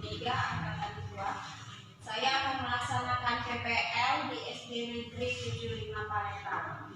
3 angkatan 2. Saya akan melaksanakan PPL di SD Negeri 75 Palembang.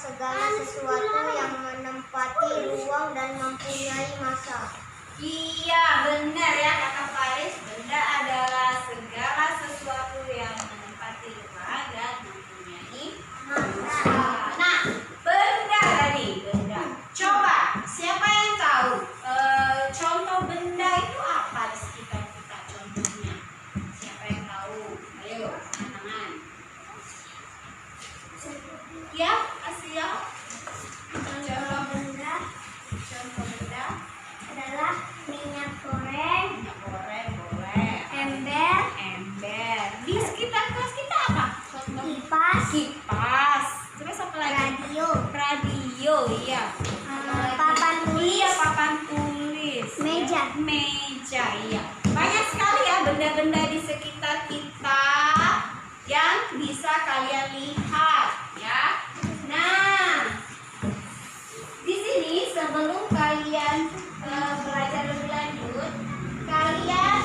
Segala sesuatu yang menempati ruang dan mempunyai massa. Iya, benar ya kata Faris. Benda adalah segala sesuatu yang menempati ruang dan mempunyai massa. Nah, benda tadi, benda. Coba, siapa yang tahu contoh benda itu apa di sekitar kita contohnya? Siapa yang tahu? Ayo, tangan. Ya, Asia. Contoh benda Adalah minyak goreng, boleh. Ember. Di sekitar kelas kita apa? Kipas. Terus apa lagi? Radio, iya. papan tulis, Iya, papan tulis. Meja, iya. Banyak sekali ya benda-benda di sekitar kita yang bisa kalian lihat, ya. Nah, di sini sebelum kalian belajar lebih lanjut, kalian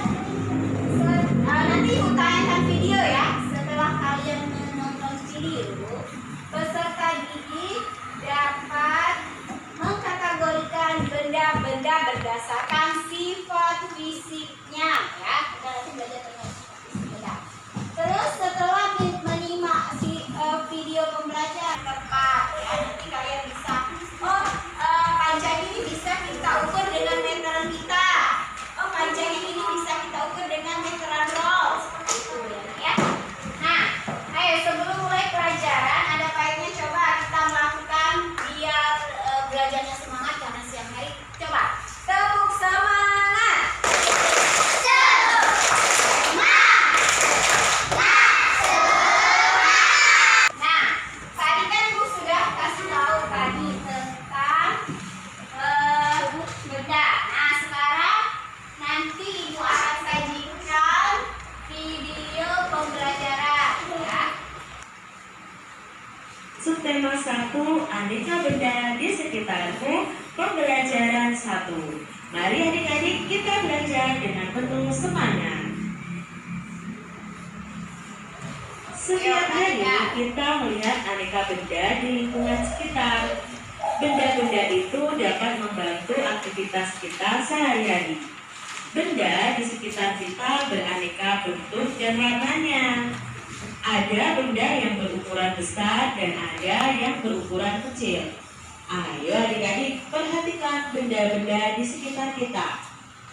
nanti utayangkan video ya. Setelah kalian menonton video, peserta didik dapat mengkategorikan benda-benda berdasarkan sifat fisiknya, ya. Kita nanti belajar tentang sifat fisik benda. Terus setelah menyimak video pembelajaran tepat, ya, nanti kalian bisa panjang ini bisa kita ukur dengan meteran kita. Panjang ini bisa kita ukur dengan meteran roll. Seperti itu ya. Nah, ayo sebelum mulai pelajaran ada baiknya coba kita melakukan biar belajarnya semangat karena siang hari. Coba tepuk semangat. Nah, tadi kan Ibu sudah kasih tahu tadi tentang benda. Nah, sekarang nanti Ibu akan sajikan video pembelajaran, ya. Subtema 1, aneka benda di sekitarmu, pembelajaran 1. Mari adik-adik kita belajar dengan penuh semangat. Setiap hari kita melihat aneka benda di lingkungan sekitar. Benda-benda itu dapat membantu aktivitas kita sehari-hari. Benda di sekitar kita beraneka bentuk dan warnanya. Ada benda yang berukuran besar dan ada yang berukuran kecil. Ayo adik-adik perhatikan benda-benda di sekitar kita.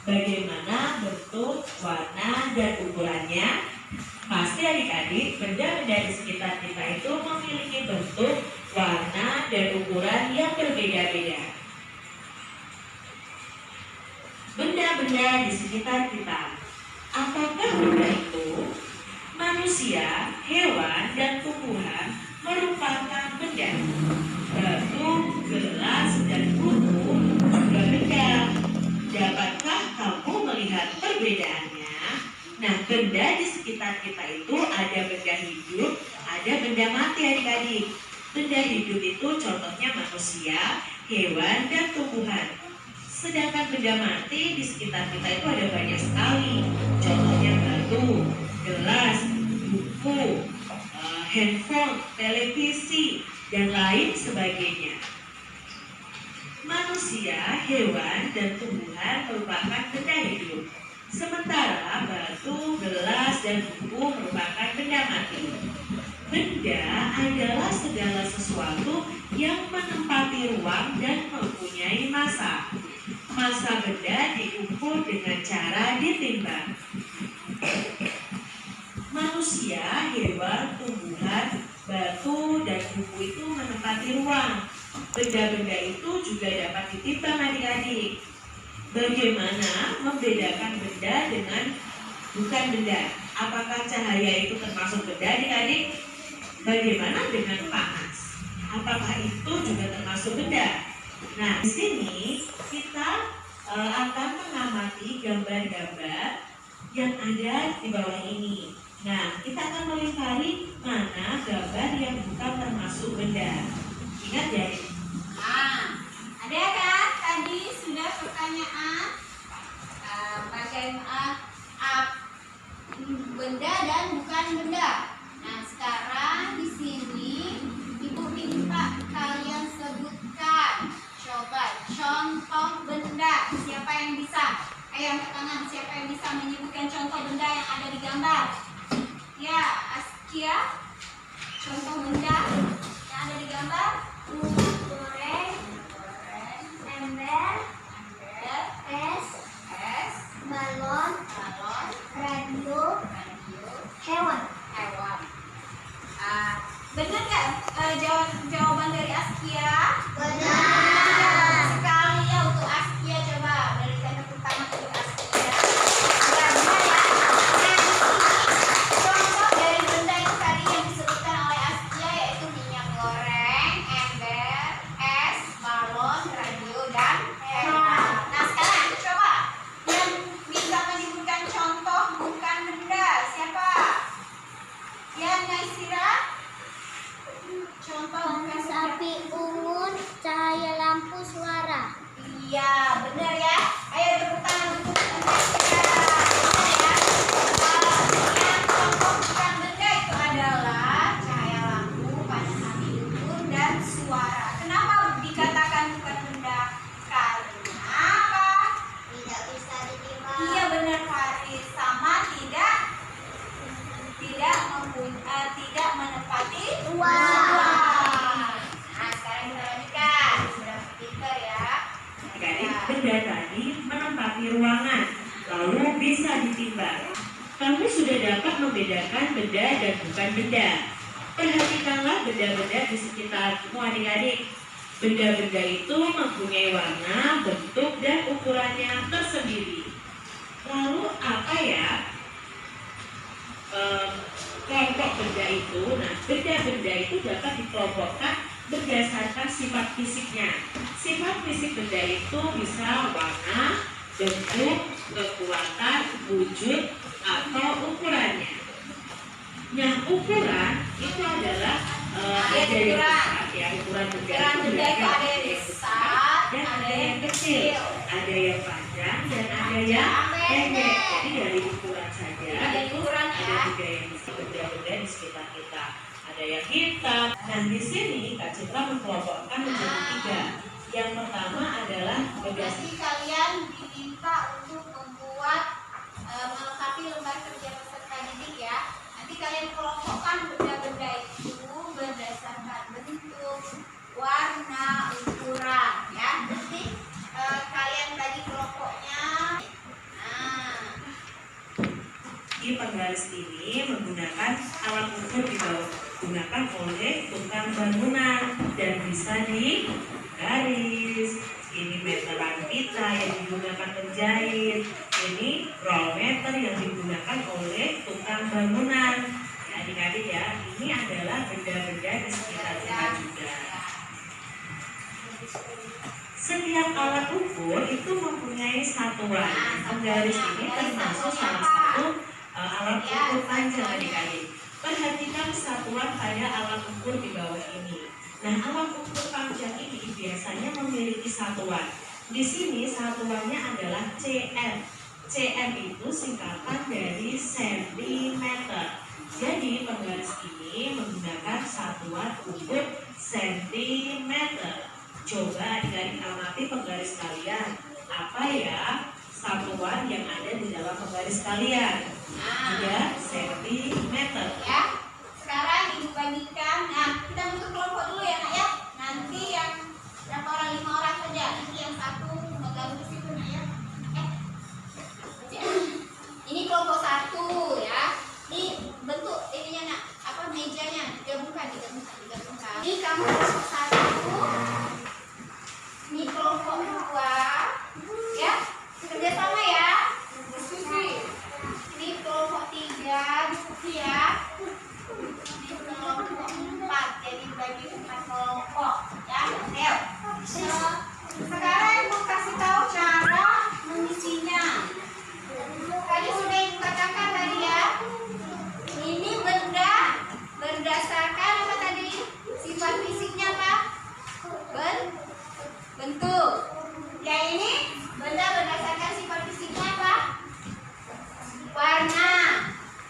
Bagaimana bentuk, warna, dan ukurannya? Pasti adik-adik, benda-benda di sekitar kita itu memiliki bentuk, warna, dan ukuran yang berbeda-beda. Benda-benda di sekitar kita. Apakah benda itu? Manusia, hewan, dan tumbuhan merupakan benda. Batu, gelas, dan buku juga benda. Dapatkah kamu melihat perbedaannya? Nah, benda di sekitar kita itu ada benda hidup, ada benda mati adik-adik. Benda hidup itu contohnya manusia, hewan, dan tumbuhan. Sedangkan benda mati di sekitar kita itu ada banyak sekali. Contohnya batu, gelas, buku, handphone, televisi, dan lain sebagainya. Manusia, hewan, dan tumbuhan merupakan benda hidup. Sementara batu, gelas, dan buku merupakan benda mati. Benda adalah segala sesuatu yang menempati ruang dan mempunyai massa. Massa benda diukur dengan cara ditimbang. Manusia, hewan, tumbuhan, batu, dan buku itu menempati ruang. Benda-benda itu juga dapat ditimbang adik-adik. Bagaimana membedakan benda dengan bukan benda? Apakah cahaya itu termasuk benda adik-adik? Bagaimana dengan panas? Apakah itu juga termasuk benda? Nah, di sini kita akan mengamati gambar-gambar yang ada di bawah ini. Nah, kita akan melingkari mana gambar yang bukan termasuk benda. Ingat ya? Nah, ada kan tadi sudah pertanyaan bagaimana benda dan bukan benda. Nah, sekarang di sini Ibu minta kalian sebutkan. Coba contoh benda. Siapa yang bisa? Ayo angkat tangan. Siapa yang bisa menyebutkan contoh benda yang ada di gambar? Ya, Askia. Contoh benda yang ada di gambar. Goreng, ember, es, balon, radio, hewan. Benar nggak jawaban dari Askia? Benar. Sekali ya untuk Askia, coba berikan tepuk tangan untuk Askia. Ya, benar ya. Nah, contoh dari benda itu tadi yang disebutkan oleh Askia yaitu minyak goreng, ember, es, balon, radio, dan hewan. Nah, sekarang coba yang bisa menyebutkan contoh bukan benda siapa? Ya, Naisira. Contoh bukan Panas benda. api unggun, cahaya lampu, suara. Iya, benar ya. Ayo tepuk tangan untuk Naisira. Benar ya. Yang contoh bukan benda itu adalah cahaya lampu, panas api unggun, dan suara. Kenapa dikatakan bukan benda? Karena apa? Tidak bisa ditimbang. Iya benar Faris, sama tidak menepati Ruang. Nah, sekarang kita lanjutkan. Sudah pintar ya. Adik-adik, benda tadi menempati ruangan, lalu bisa ditimbang. Kamu sudah dapat membedakan benda dan bukan benda. Perhatikanlah benda-benda di sekitarmu adik-adik. Benda-benda itu mempunyai warna, bentuk, dan ukurannya tersendiri. Lalu apa ya kelompok benda itu? Nah, benda-benda itu dapat dikelompokkan berdasarkan sifat fisiknya. Sifat fisik benda itu bisa warna, bentuk, kekuatan, wujud, atau ukurannya. Nah, ukuran itu adalah ada yang besar, ya, ukuran benda Ukuran benda itu ada yang besar, dan ada yang kecil, kecil. ada yang panjang dan ada yang pendek. Jadi dari ukuran saja Dari itu ukuran, ada ya. juga yang benda-benda di sekitar kita. Ada yang hitam. Nah, di sini Kak Citra mengelompokkan menjadi 3. Yang pertama adalah benda. Nanti kalian diminta untuk membuat melengkapi lembar kerja peserta didik ya. Nanti kalian kelompokkan benda-benda itu berdasarkan bentuk, warna, ukuran ya. Nanti kalian bagi kelompoknya. Nah, Di penggaris ini menggunakan digunakan oleh tukang bangunan dan bisa digaris. Ini meteran kita yang digunakan penjahit. Ini roll meter yang digunakan oleh tukang bangunan. Ya, adik-adik ya, ini adalah benda-benda di sekitar kita juga. Setiap alat ukur itu mempunyai satuan. Penggaris ini termasuk salah satu alat ukur panjang, adik-adik. Perhatikan satuan pada alat ukur di bawah ini. Nah, alat ukur panjang ini biasanya memiliki satuan. Di sini satuannya adalah cm. Cm itu singkatan dari sentimeter. Jadi penggaris ini menggunakan satuan ukur sentimeter. Coba adik-adik amati penggaris kalian. Apa ya satuan yang ada di dalam penggaris kalian? Ada sentimeter. Ya. Sekarang ibu bagikan. Nah, kita bentuk kelompok dulu ya, Nak ya. Nanti yang berapa orang? 5 orang saja. Nanti yang satu megang di situ, Nak ya. Ini kelompok 1 ya. Ini bentuk ininya, Nak. Apa mejanya? Digabungkan. Ini kamu kelompok 1. Ini kelompok 2. Ya. Kerjasama ya. Diskusi. Ini kelompok 3. Diskusi ya. Ini kelompok 4. Jadi bagi 4 kelompok. Ya. Ayo. Sekarang ibu kasih tahu cara mengisinya. Tadi sudah ibu katakan tadi ya. Ini benda berdasarkan apa tadi? Sifat fisiknya apa? Bentuk. Ya ini benda berdasarkan sifat fisiknya apa? Warna.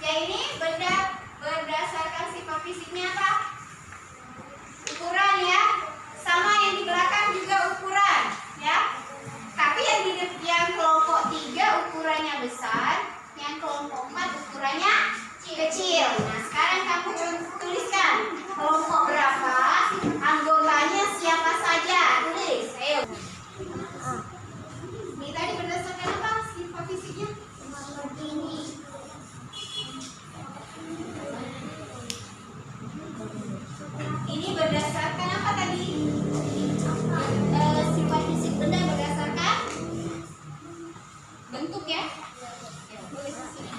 Ya ini benda berdasarkan sifat fisiknya apa? Ukuran ya. Sama yang di belakang juga ukuran ya. Tapi yang kelompok 3 ukurannya besar, yang kelompok 4 ukurannya kecil. Nah, sekarang kamu tuliskan kelompok berapa, anggotanya siapa saja. Tulis. Ayo. Ini tadi berdasarkan apa sifat fisiknya? Begini. Ini berdasarkan apa tadi? Sifat fisik benda berdasarkan bentuk ya. Tulis di sini.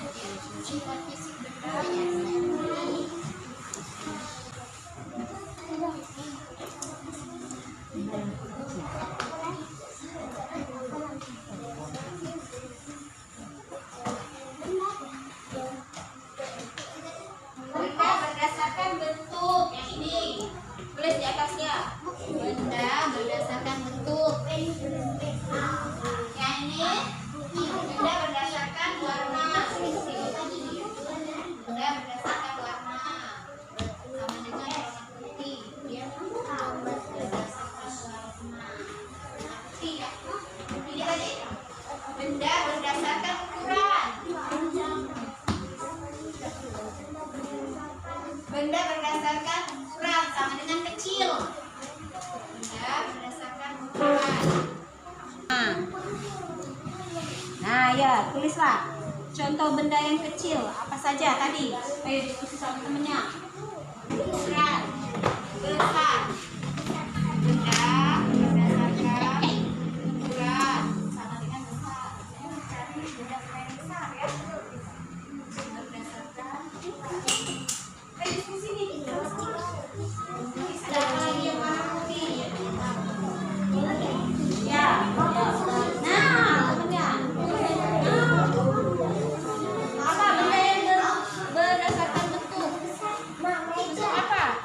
Sifat fisik bendanya. Benda berdasarkan bentuk yang ini. Tulis di atasnya. Benda berdasarkan bentuk. Yang ini benda berdasarkan warna. Benda berdasarkan warna. Sama dengan warna putih. Ya. Berdasarkan warna. Putih ya. Ini tadi benda berdasarkan ukuran. Benda berdasarkan ukuran sama dengan kecil. Benda berdasarkan ukuran. Nah ya, tulislah contoh benda yang kecil apa saja tadi. Ayo diskusi sama temennya. Ukuran besar. Benda berdasarkan ukuran sama dengan besar. Cari benda-benda yang besar ya. Berdasarkan ukuran. Diskusi nih. Ada apa lagi yang warna putih? Ya. Nah, temennya. Apa benda yang berdasarkan bentuk? Bentuk apa?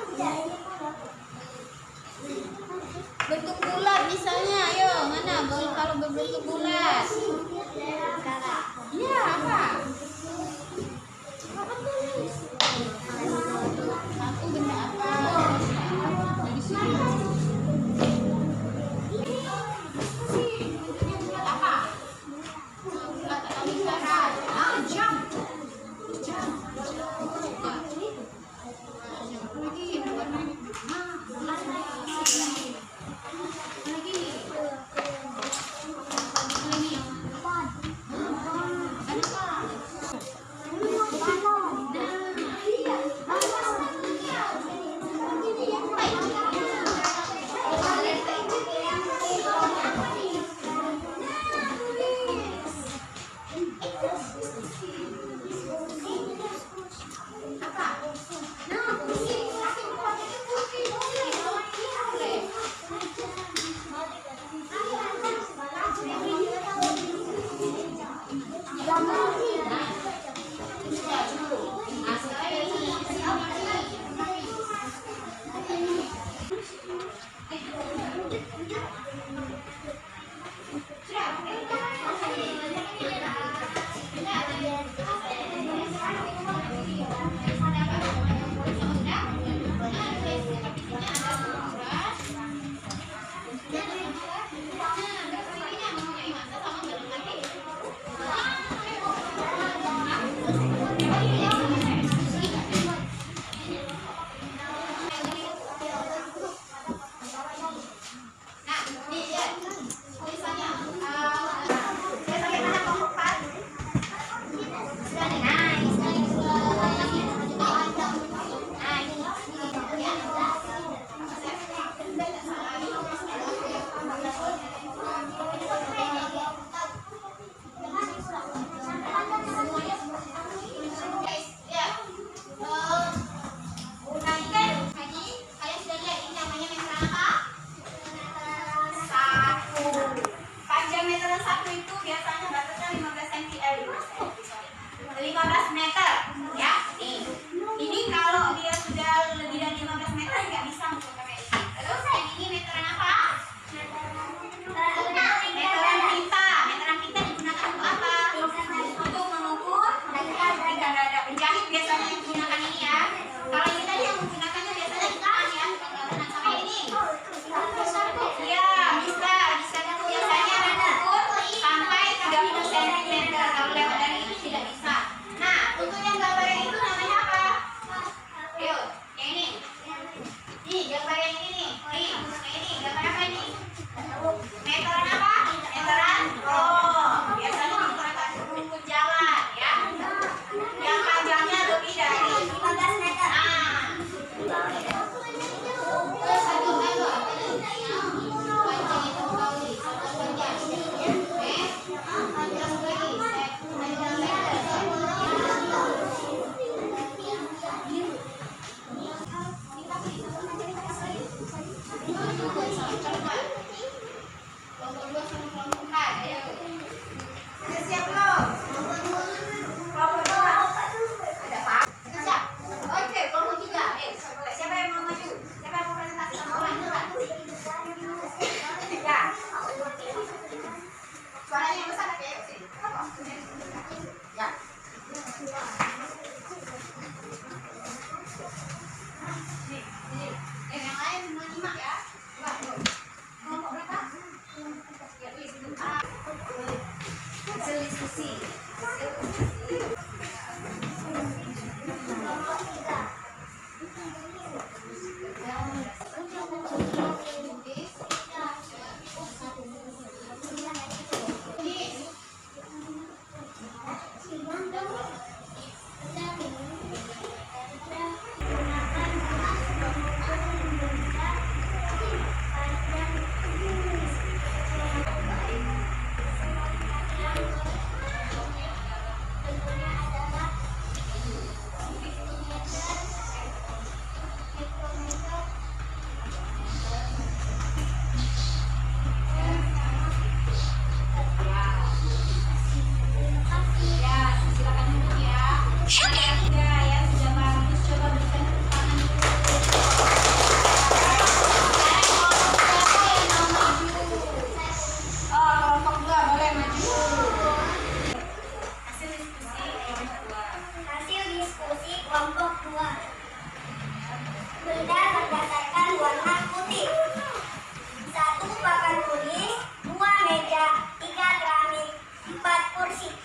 jalan satu itu biasanya batasnya 15 cm, 15 meter, ya. Nih, ini kalau dia sudah lebih dari 15 meter nggak bisa untuk pakai ini. Terus yang ini meteran apa? Meteran pita. Meteran pita digunakan untuk apa? Untuk mengukur tingkat dada. Penjahit biasanya menggunakan ini ya. Kalau ini tadi yang menggunakannya biasanya di tangan ya, bukan sama ini. Iya, bisa tuh biasanya mengukur sampai 30 cm. Kalau lewat dari itu tidak bisa. Nah, untuk yang gambar yang itu namanya apa? Ayo, yang ini. Nih, gambar yang ini nih. Nih, yang ini. Gambar apa ini? Meteran apa? Meteran oh, biasanya digunakan untuk mengukur jalan ya. Yang panjangnya lebih dari 15 meter. Siap belum? Kelompok 2. Ada Pak? Siap. Oke, kelompok 3. Siapa yang mau maju? Siapa yang mau presentasi sama orang? Ya. Suaranya yang besar ya. Ya. Nih. Yang lain menyimak ya. Kelompok berapa? Ya, tulis dulu. Hasil diskusi. Kelompok 2. Benda berdasarkan warna putih. 1 papan tulis, 2 meja, 3 keramik, 4 kursi.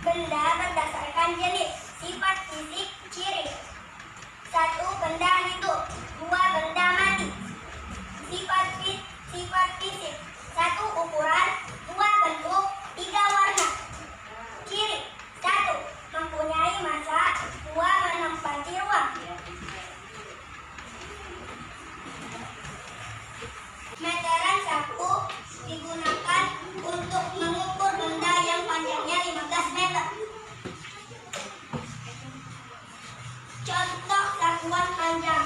Benda berdasarkan jenis, sifat fisik, ciri. 1 benda hidup, 2 benda mati. Sifat fisik, 1 ukuran, 2 bentuk, 3 warna. Ciri, 1 mempunyai massa, 2 menempati ruang. Meteran saku digunakan untuk mengukur benda yang panjangnya 15 meter. Contoh sakuan panjang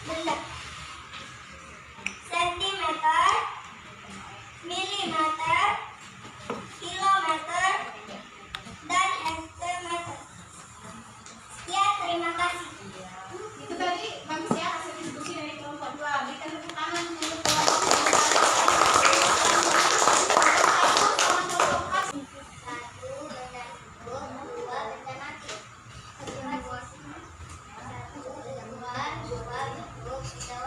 benda: sentimeter, milimeter, kilometer, dan hektometer. Sekian, terima kasih. Itu tadi bagus ya hasil diskusi dari kelompok 2. Berikan tepuk tangan untuk kelompok 2. Dua bentuk, 3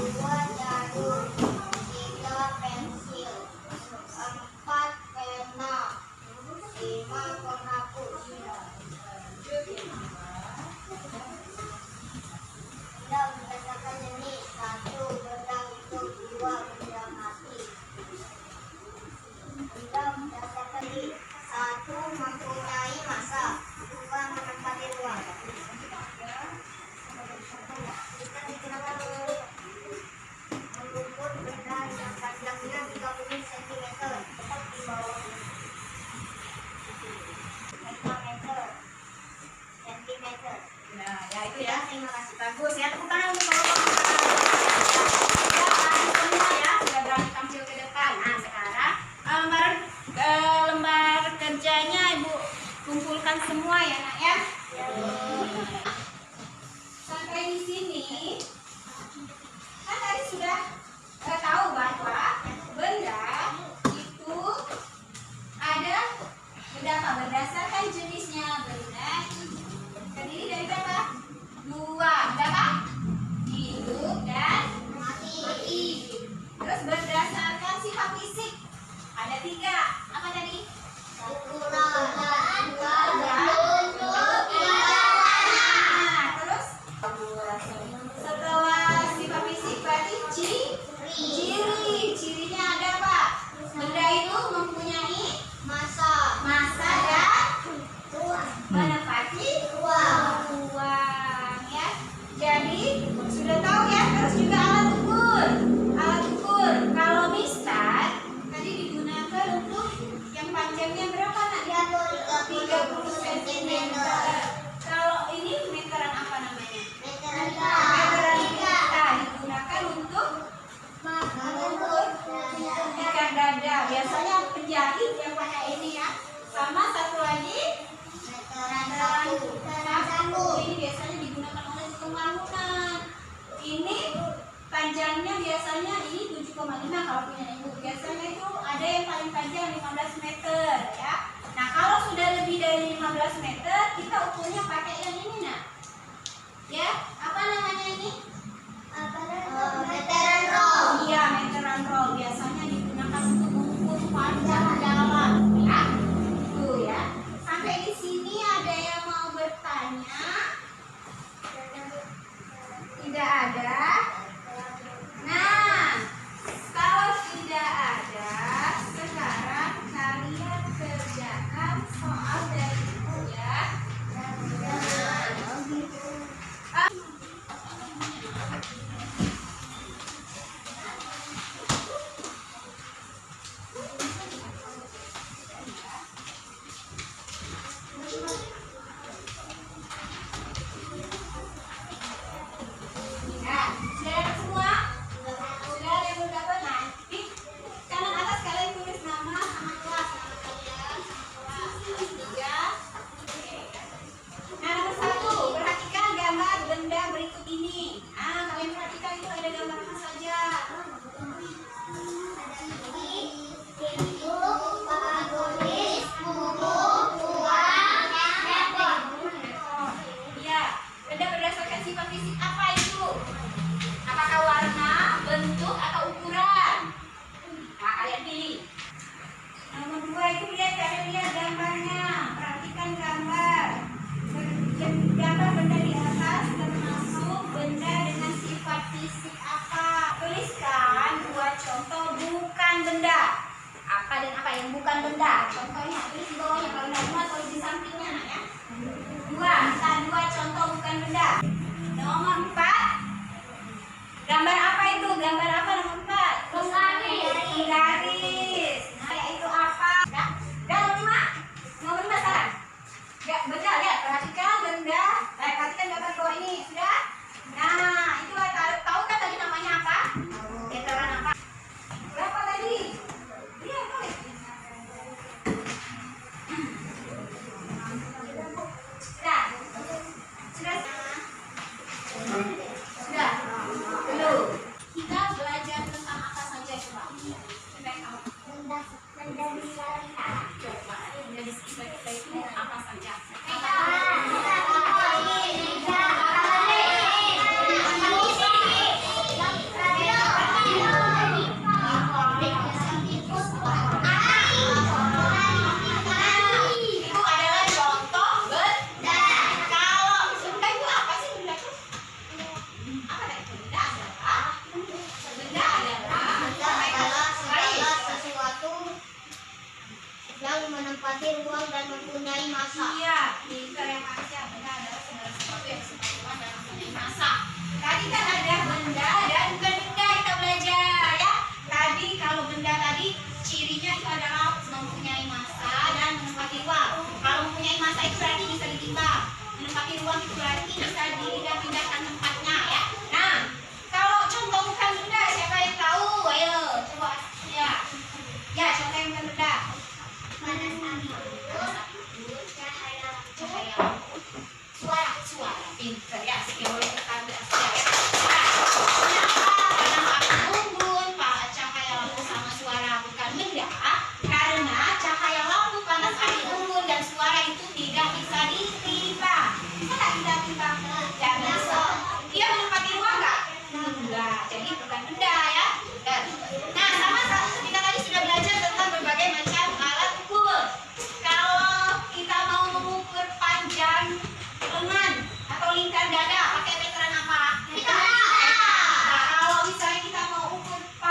2 jarum, 3 pensil, 4 pena, 5 penghapus. Benda berdasarkan jenis: 1 benda hidup, 2 benda mati. Benda berdasarkan jenis: 1 mempunyai massa, 2 menempati ruang. Kita digunakan untuk mengukur benda yang panjangnya 30 cm, tepat di bawah meter, centimeter. Nah, ya itu ya. Terima kasih. Bagus ya, tepuk tangan untuk Bapak. Ya, kalian semua ya sudah berani tampil ke depan. Nah, sekarang lembar kerjanya Ibu kumpulkan semua ya, Nak ya. Sampai di sini kan tadi sudah tahu bahwa benda itu ada benda apa? Berdasarkan jenisnya benda terdiri dari berapa? 2. Berapa? Hidup dan mati. Terus berdasarkan sifat fisik ada 3. Apa tadi? Ukuran, Nah, terus setelah sifat fisik berarti ciri. Cirinya ada apa? Benda itu mempunyai massa, massa dan ruang, menempati ruang. ruang ya. Jadi sudah tahu ya. Terus juga alat ukur. Alat ukur kalau misal tadi digunakan untuk yang panjangnya berapa, Nak? 30 cm. Kalau ini meteran apa namanya? Meteran kita digunakan untuk mengukur ikat dada. Biasanya penjahit yang pakai ini ya. Sama satu lagi meteran sapu. Ini biasanya digunakan oleh tukang bangunan. Ini panjangnya biasanya ini 7,5 kalau punya Ibu. Biasanya itu ada yang paling panjang 15 meter ya. Nah, kalau sudah lebih dari 15 meter, kita ukurnya pakai yang ini, Nak. Ya, apa namanya ini? Meteran roll. Iya, meteran roll. Biasanya digunakan untuk mengukur panjang jalan, ya. Tuh ya. Sampai di sini ada yang mau bertanya? Tidak ada. Nah, kalau tidak ada, sekarang kalian kerjakan soal dari Ibu ya. Ya, sudah ada semua? Sudah ada yang berdapat? Nah, di kanan atas kalian tulis nama sama kelas. Nama kalian, kelas 3. Nah, nomor 1, perhatikan gambar benda berikut ini. Nah, kalian perhatikan itu ada gambar apa saja. Iya, benda berdasarkan sifat fisik apa itu? Apakah warna, bentuk, atau ukuran? Nah, kalian pilih. Nomor 2 itu kalian lihat gambarnya. Perhatikan gambar. Gambar benda di atas termasuk benda dengan sifat fisik apa? Tuliskan 2 contoh bukan benda. Apa dan apa yang bukan benda? Contohnya tulis di bawahnya, kalau nggak muat tulis di sampingnya, Nak ya. 2 contoh bukan benda. Nomor 4. Gambar apa itu? Gambar apa nomor 4? Penggaris. Nah, itu apa? Dan nomor 5 salah. Enggak, benda lihat, perhatikan benda. Perhatikan gambar bawah ini, sudah? Nah, itu tahu kan tadi namanya apa? Meteran apa? Berapa tadi? Iya, tulis. Sudah. Sudah. Sudah. Belum. Kita belajar tentang apa saja coba? Benda di syariat. Coba. Benda di sekitar kita itu apa saja? Meja,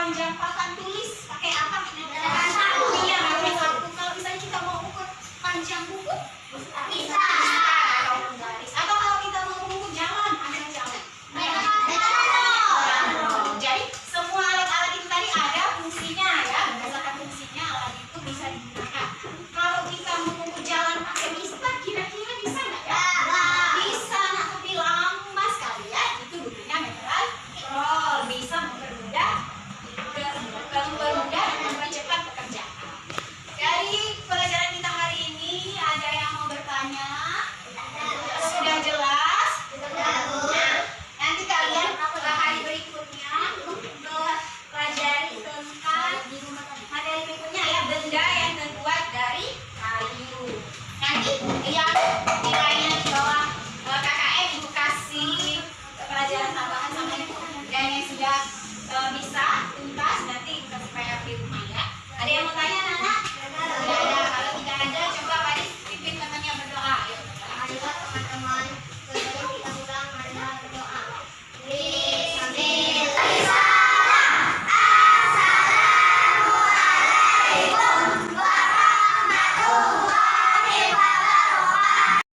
panjang papan tulis pakai apa? Dengan sapu. Iya, pakai sapu. Kalau misalnya kita mau ukur panjang buku, Bisa. atau garis. Atau kalau kita mau mengukur jalan, panjang jalan. Jadi semua alat-alat itu tadi ada fungsinya ya, berdasarkan fungsinya alat itu bisa digunakan. Kalau kita mengukur jalan pakai mistar, kira-kira bisa nggak ya? Bisa, nah, tapi lama sekali ya. Itu butuhnya meteran roll, bisa mempermudah dan mempercepat pekerjaan. Dari pelajaran kita hari ini ada yang mau bertanya? Sudah jelas? Nanti kalian hari berikutnya pelajari tentang materi berikutnya ya, benda yang terbuat dari kayu. Nanti yang nilainya di bawah KKM ibu kasih pelajaran tambahan sama ibu, dan yang sudah bisa tuntas nanti ibu kasih PR di rumah ya. Ada yang mau tanya?